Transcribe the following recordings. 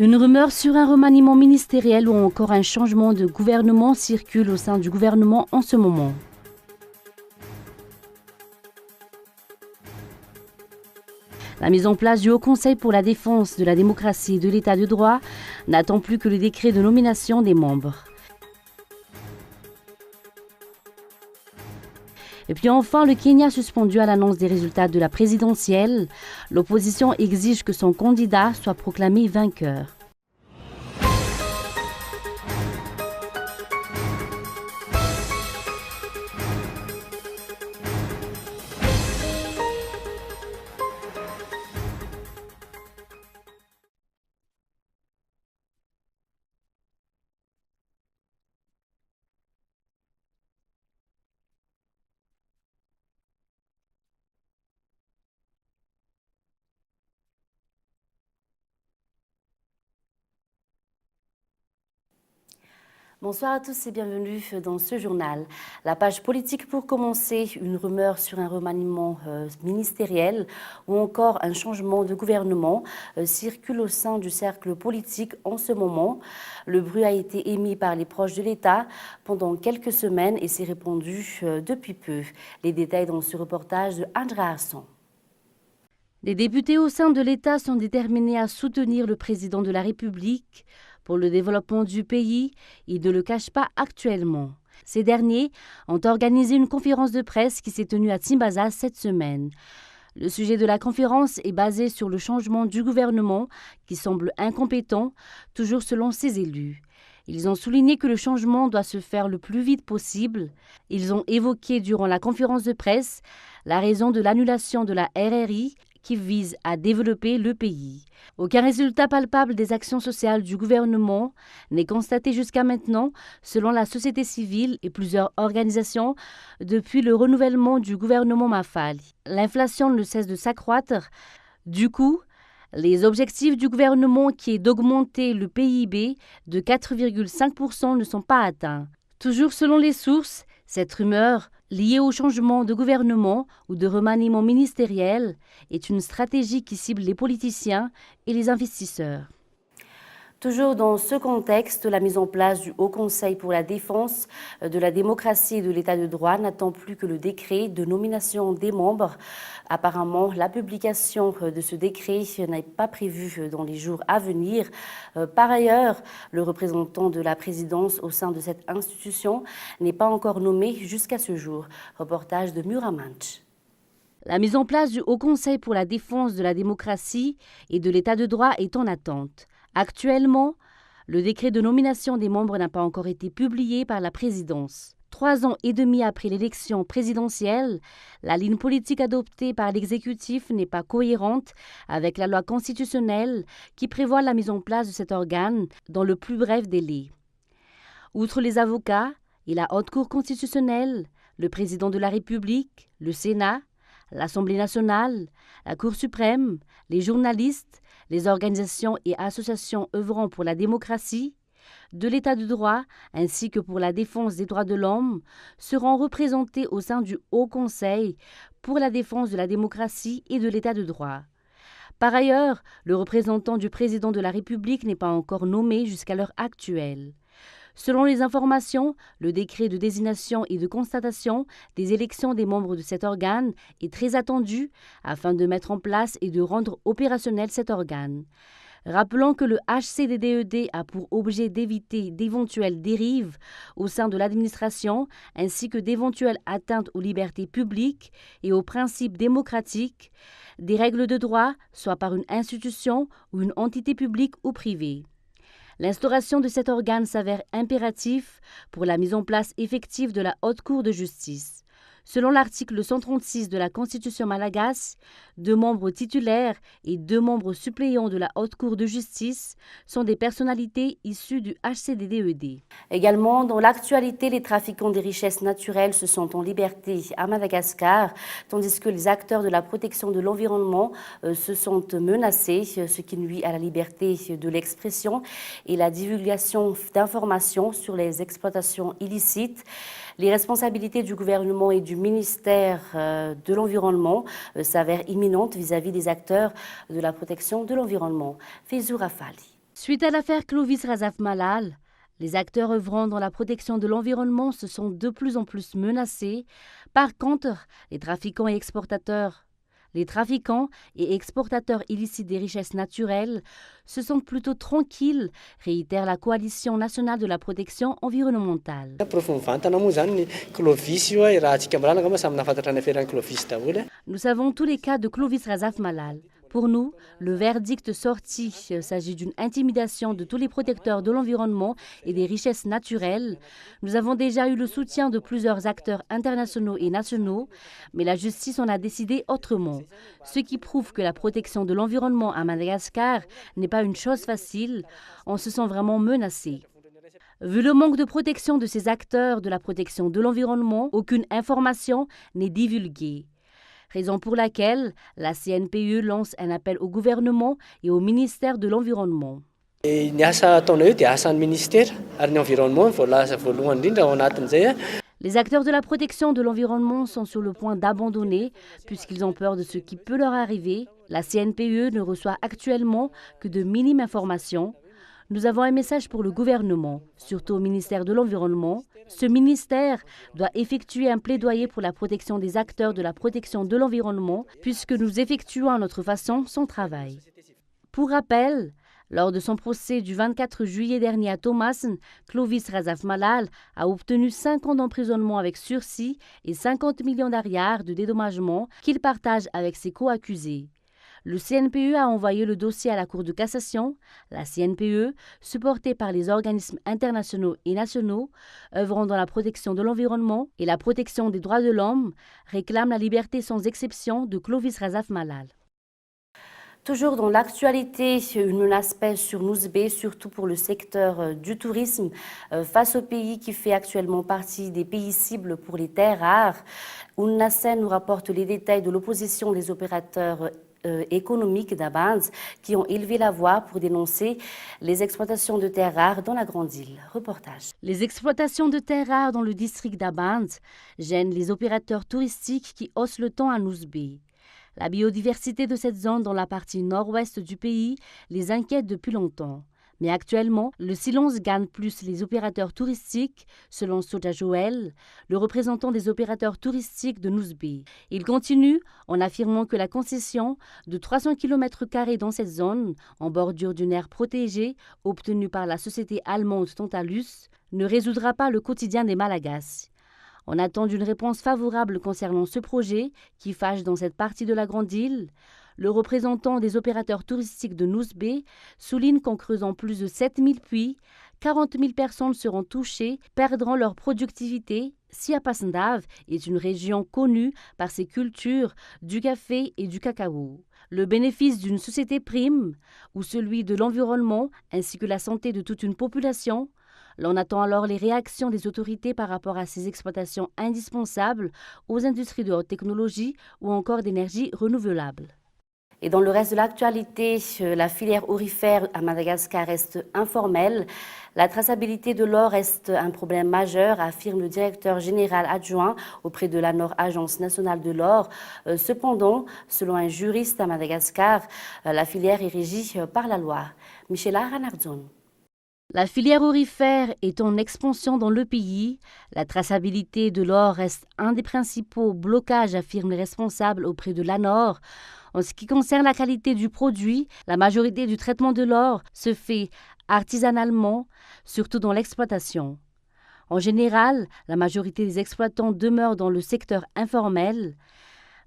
Une rumeur sur un remaniement ministériel ou encore un changement de gouvernement circule au sein du gouvernement en ce moment. La mise en place du Haut Conseil pour la défense de la démocratie et de l'état de droit n'attend plus que le décret de nomination des membres. Et puis enfin, le Kenya suspendu à l'annonce des résultats de la présidentielle. L'opposition exige que son candidat soit proclamé vainqueur. Bonsoir à tous et bienvenue dans ce journal. La page politique pour commencer, une rumeur sur un remaniement ministériel ou encore un changement de gouvernement circule au sein du cercle politique en ce moment. Le bruit a été émis par les proches de l'État pendant quelques semaines et s'est répandu depuis peu. Les détails dans ce reportage de Andra Arson. Les députés au sein de l'État sont déterminés à soutenir le président de la République pour le développement du pays. Ils ne le cachent pas actuellement. Ces derniers ont organisé une conférence de presse qui s'est tenue à Tsimbaza cette semaine. Le sujet de la conférence est basé sur le changement du gouvernement qui semble incompétent, toujours selon ses élus. Ils ont souligné que le changement doit se faire le plus vite possible. Ils ont évoqué durant la conférence de presse la raison de l'annulation de la RRI qui vise à développer le pays. Aucun résultat palpable des actions sociales du gouvernement n'est constaté jusqu'à maintenant, selon la société civile et plusieurs organisations, depuis le renouvellement du gouvernement Mafali. L'inflation ne cesse de s'accroître. Du coup, les objectifs du gouvernement qui est d'augmenter le PIB de 4,5% ne sont pas atteints. Toujours selon les sources, cette rumeur, liée au changement de gouvernement ou de remaniement ministériel, est une stratégie qui cible les politiciens et les investisseurs. Toujours dans ce contexte, la mise en place du Haut Conseil pour la défense de la démocratie et de l'état de droit n'attend plus que le décret de nomination des membres. Apparemment, la publication de ce décret n'est pas prévue dans les jours à venir. Par ailleurs, le représentant de la présidence au sein de cette institution n'est pas encore nommé jusqu'à ce jour. Reportage de Muramanch. La mise en place du Haut Conseil pour la défense de la démocratie et de l'état de droit est en attente. Actuellement, le décret de nomination des membres n'a pas encore été publié par la présidence. 3 ans et demi après l'élection présidentielle, la ligne politique adoptée par l'exécutif n'est pas cohérente avec la loi constitutionnelle qui prévoit la mise en place de cet organe dans le plus bref délai. Outre les avocats et la Haute Cour constitutionnelle, le président de la République, le Sénat, l'Assemblée nationale, la Cour suprême, les journalistes, les organisations et associations œuvrant pour la démocratie, de l'état de droit ainsi que pour la défense des droits de l'homme seront représentés au sein du Haut Conseil pour la défense de la démocratie et de l'état de droit. Par ailleurs, le représentant du président de la République n'est pas encore nommé jusqu'à l'heure actuelle. Selon les informations, le décret de désignation et de constatation des élections des membres de cet organe est très attendu afin de mettre en place et de rendre opérationnel cet organe. Rappelons que le HCDDED a pour objet d'éviter d'éventuelles dérives au sein de l'administration ainsi que d'éventuelles atteintes aux libertés publiques et aux principes démocratiques, des règles de droit, soit par une institution ou une entité publique ou privée. L'instauration de cet organe s'avère impératif pour la mise en place effective de la Haute Cour de justice. Selon l'article 136 de la Constitution malagasy, 2 membres titulaires et 2 membres suppléants de la Haute Cour de justice sont des personnalités issues du HCDDED. Également, dans l'actualité, les trafiquants des richesses naturelles se sont en liberté à Madagascar, tandis que les acteurs de la protection de l'environnement se sont menacés, ce qui nuit à la liberté de l'expression et la divulgation d'informations sur les exploitations illicites. Les responsabilités du gouvernement et du ministère de l'Environnement s'avèrent imminentes vis-à-vis des acteurs de la protection de l'environnement. Fizou Rafali. Suite à l'affaire Clovis Razaf Malal, les acteurs œuvrant dans la protection de l'environnement se sont de plus en plus menacés. Par contre, les trafiquants et exportateurs illicites des richesses naturelles se sentent plutôt tranquilles, réitère la Coalition nationale de la protection environnementale. Nous savons tous les cas de Clovis Razaf Malal. Pour nous, le verdict sorti s'agit d'une intimidation de tous les protecteurs de l'environnement et des richesses naturelles. Nous avons déjà eu le soutien de plusieurs acteurs internationaux et nationaux, mais la justice en a décidé autrement. Ce qui prouve que la protection de l'environnement à Madagascar n'est pas une chose facile. On se sent vraiment menacé. Vu le manque de protection de ces acteurs de la protection de l'environnement, aucune information n'est divulguée. Raison pour laquelle la CNPE lance un appel au gouvernement et au ministère de l'Environnement. Les acteurs de la protection de l'environnement sont sur le point d'abandonner puisqu'ils ont peur de ce qui peut leur arriver. La CNPE ne reçoit actuellement que de minimes informations. Nous avons un message pour le gouvernement, surtout au ministère de l'Environnement. Ce ministère doit effectuer un plaidoyer pour la protection des acteurs de la protection de l'environnement, puisque nous effectuons à notre façon son travail. Pour rappel, lors de son procès du 24 juillet dernier à Thomassen, Clovis Razaf Malal a obtenu 5 ans d'emprisonnement avec sursis et 50 millions d'ariars de dédommagement qu'il partage avec ses co-accusés. Le CNPE a envoyé le dossier à la Cour de cassation. La CNPE, supportée par les organismes internationaux et nationaux œuvrant dans la protection de l'environnement et la protection des droits de l'homme, réclame la liberté sans exception de Clovis Razaf Malal. Toujours dans l'actualité, une menace pèse sur Nouzbé, surtout pour le secteur du tourisme, face au pays qui fait actuellement partie des pays cibles pour les terres rares. Ounassen nous rapporte les détails de l'opposition des opérateurs économiques d'Abans qui ont élevé la voix pour dénoncer les exploitations de terres rares dans la Grande Île. Reportage. Les exploitations de terres rares dans le district d'Abans gênent les opérateurs touristiques qui haussent le ton à Nouzbé. La biodiversité de cette zone dans la partie nord-ouest du pays les inquiète depuis longtemps. Mais actuellement, le silence gagne plus les opérateurs touristiques, selon Soja Joël, le représentant des opérateurs touristiques de Nouzbé. Il continue en affirmant que la concession de 300 km² dans cette zone, en bordure d'une aire protégée, obtenue par la société allemande Tantalus, ne résoudra pas le quotidien des Malagasy. On attend une réponse favorable concernant ce projet qui fâche dans cette partie de la Grande Île. Le représentant des opérateurs touristiques de Nouzbé souligne qu'en creusant plus de 7000 puits, 40 000 personnes seront touchées, perdront leur productivité. Siapasendav est une région connue par ses cultures du café et du cacao. Le bénéfice d'une société prime ou celui de l'environnement ainsi que la santé de toute une population. L'on attend alors les réactions des autorités par rapport à ces exploitations indispensables aux industries de haute technologie ou encore d'énergie renouvelable. Et dans le reste de l'actualité, la filière aurifère à Madagascar reste informelle. La traçabilité de l'or reste un problème majeur, affirme le directeur général adjoint auprès de l'ANOR, Agence nationale de l'or. Cependant, selon un juriste à Madagascar, la filière est régie par la loi. Michela Ranardzon. La filière aurifère est en expansion dans le pays. La traçabilité de l'or reste un des principaux blocages, affirme les responsables auprès de l'ANOR. En ce qui concerne la qualité du produit, la majorité du traitement de l'or se fait artisanalement, surtout dans l'exploitation. En général, la majorité des exploitants demeurent dans le secteur informel.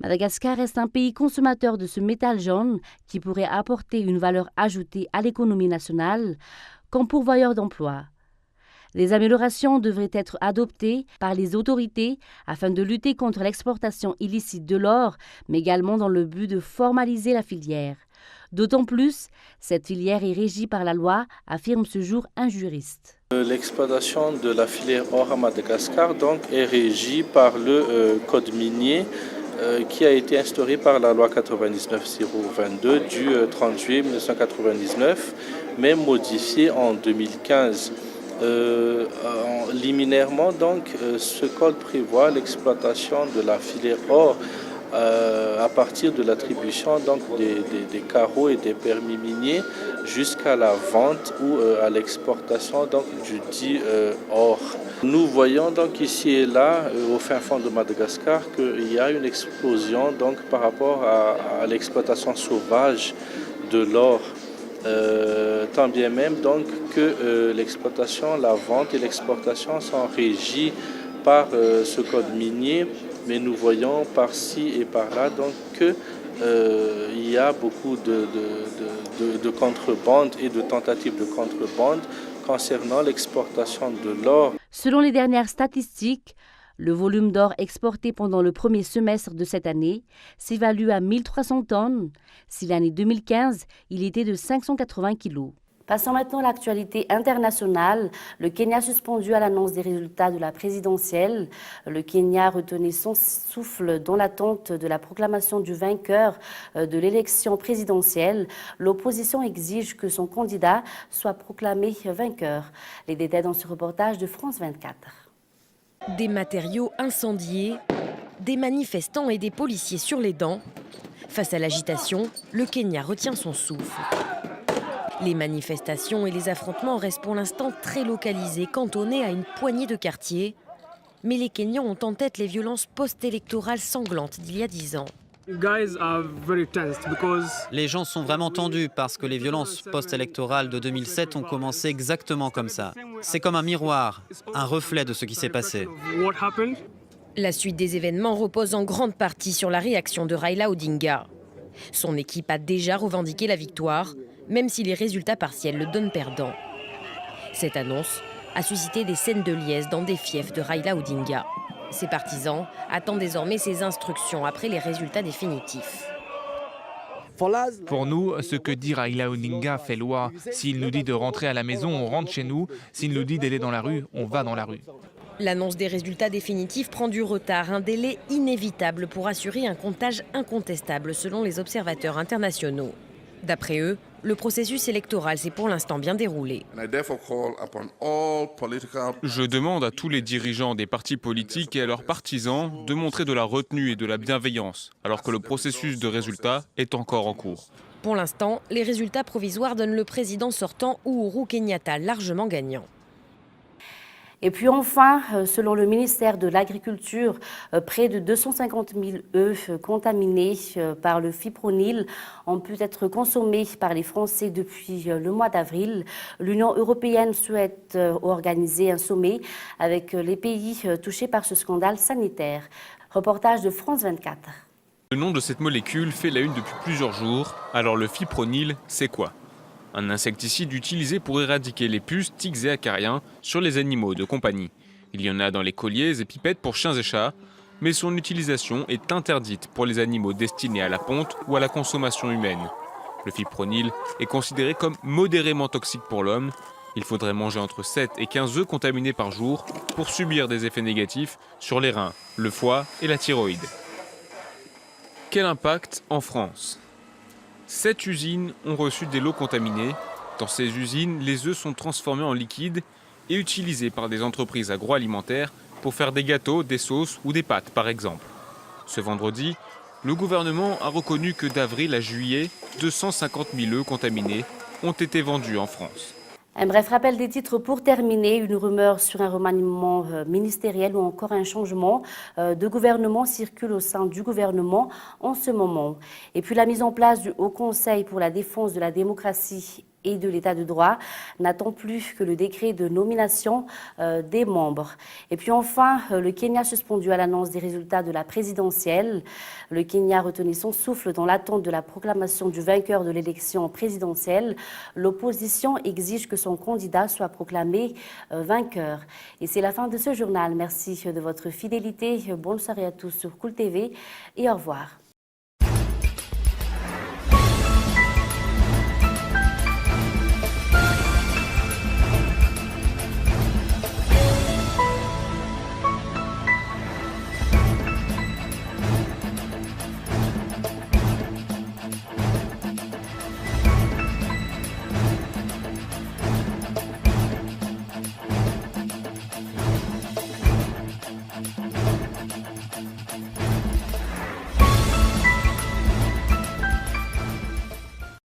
Madagascar reste un pays consommateur de ce métal jaune qui pourrait apporter une valeur ajoutée à l'économie nationale comme pourvoyeur d'emplois. Les améliorations devraient être adoptées par les autorités afin de lutter contre l'exportation illicite de l'or, mais également dans le but de formaliser la filière. D'autant plus, cette filière est régie par la loi, affirme ce jour un juriste. L'exploitation de la filière or à Madagascar donc, est régie par le code minier qui a été instauré par la loi 99-022 du 30 juillet 1999, mais modifié en 2015. Liminairement, donc, ce code prévoit l'exploitation de la filière or à partir de l'attribution donc des carreaux et des permis miniers jusqu'à la vente ou à l'exportation donc du dit or. Nous voyons donc ici et là, au fin fond de Madagascar, qu'il y a une explosion donc par rapport à l'exploitation sauvage de l'or. Tant bien même donc que l'exploitation, la vente et l'exportation sont régies par ce code minier, mais nous voyons par-ci et par-là donc qu'il y a beaucoup de contrebande et de tentatives de contrebande concernant l'exportation de l'or. Selon les dernières statistiques, le volume d'or exporté pendant le premier semestre de cette année s'évalue à 1300 tonnes. Si l'année 2015, il était de 580 kilos. Passons maintenant à l'actualité internationale. Le Kenya suspendu à l'annonce des résultats de la présidentielle. Le Kenya retenait son souffle dans l'attente de la proclamation du vainqueur de l'élection présidentielle. L'opposition exige que son candidat soit proclamé vainqueur. Les détails dans ce reportage de France 24. Des matériaux incendiés, des manifestants et des policiers sur les dents. Face à l'agitation, le Kenya retient son souffle. Les manifestations et les affrontements restent pour l'instant très localisés, cantonnés à une poignée de quartiers. Mais les Kenyans ont en tête les violences post-électorales sanglantes d'il y a 10 ans. Les gens sont vraiment tendus parce que les violences post-électorales de 2007 ont commencé exactement comme ça. C'est comme un miroir, un reflet de ce qui s'est passé. La suite des événements repose en grande partie sur la réaction de Raila Odinga. Son équipe a déjà revendiqué la victoire, même si les résultats partiels le donnent perdant. Cette annonce a suscité des scènes de liesse dans des fiefs de Raila Odinga. Ses partisans attendent désormais ses instructions après les résultats définitifs. Pour nous, ce que dit Raila Odinga fait loi. S'il nous dit de rentrer à la maison, on rentre chez nous. S'il nous dit d'aller dans la rue, on va dans la rue. L'annonce des résultats définitifs prend du retard, un délai inévitable pour assurer un comptage incontestable selon les observateurs internationaux. D'après eux, le processus électoral s'est pour l'instant bien déroulé. Je demande à tous les dirigeants des partis politiques et à leurs partisans de montrer de la retenue et de la bienveillance, alors que le processus de résultat est encore en cours. Pour l'instant, les résultats provisoires donnent le président sortant Uhuru Kenyatta largement gagnant. Et puis enfin, selon le ministère de l'Agriculture, près de 250 000 œufs contaminés par le fipronil ont pu être consommés par les Français depuis le mois d'avril. L'Union européenne souhaite organiser un sommet avec les pays touchés par ce scandale sanitaire. Reportage de France 24. Le nom de cette molécule fait la une depuis plusieurs jours. Alors le fipronil, c'est quoi ? Un insecticide utilisé pour éradiquer les puces, tiques et acariens sur les animaux de compagnie. Il y en a dans les colliers et pipettes pour chiens et chats, mais son utilisation est interdite pour les animaux destinés à la ponte ou à la consommation humaine. Le fipronil est considéré comme modérément toxique pour l'homme. Il faudrait manger entre 7 et 15 œufs contaminés par jour pour subir des effets négatifs sur les reins, le foie et la thyroïde. Quel impact en France ? 7 usines ont reçu des lots contaminés. Dans ces usines, les œufs sont transformés en liquide et utilisés par des entreprises agroalimentaires pour faire des gâteaux, des sauces ou des pâtes par exemple. Ce vendredi, le gouvernement a reconnu que d'avril à juillet, 250 000 œufs contaminés ont été vendus en France. Un bref rappel des titres pour terminer. Une rumeur sur un remaniement ministériel ou encore un changement de gouvernement circule au sein du gouvernement en ce moment. Et puis la mise en place du Haut Conseil pour la défense de la démocratie et de l'état de droit n'attend plus que le décret de nomination des membres. Et puis enfin, le Kenya suspendu à l'annonce des résultats de la présidentielle. Le Kenya retenait son souffle dans l'attente de la proclamation du vainqueur de l'élection présidentielle. L'opposition exige que son candidat soit proclamé vainqueur. Et c'est la fin de ce journal. Merci de votre fidélité. Bonne soirée à tous sur Cool TV et au revoir.